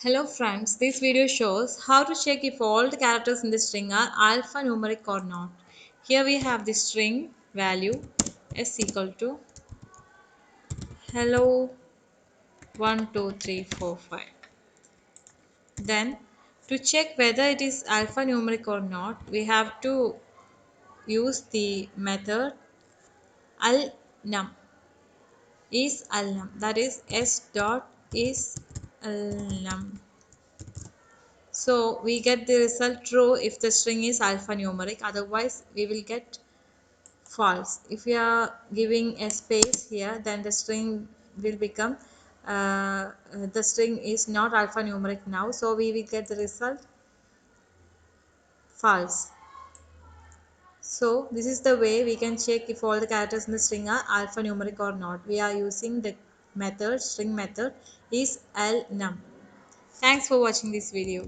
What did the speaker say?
Hello friends, this video shows how to check if all the characters in the string are alphanumeric or not. Here we have the string value is equal to hello 1 2 3 4 5. Then to check whether it is alphanumeric or not, we have to use the method alnum that is s dot is alnum. So we get the result true if the string is alphanumeric, otherwise we will get false. If we are giving a space here, then the string will become the string is not alphanumeric now, so we will get the result false. So this is the way we can check if all the characters in the string are alphanumeric or not. We are using the method string method is alnum. Thanks for watching this video.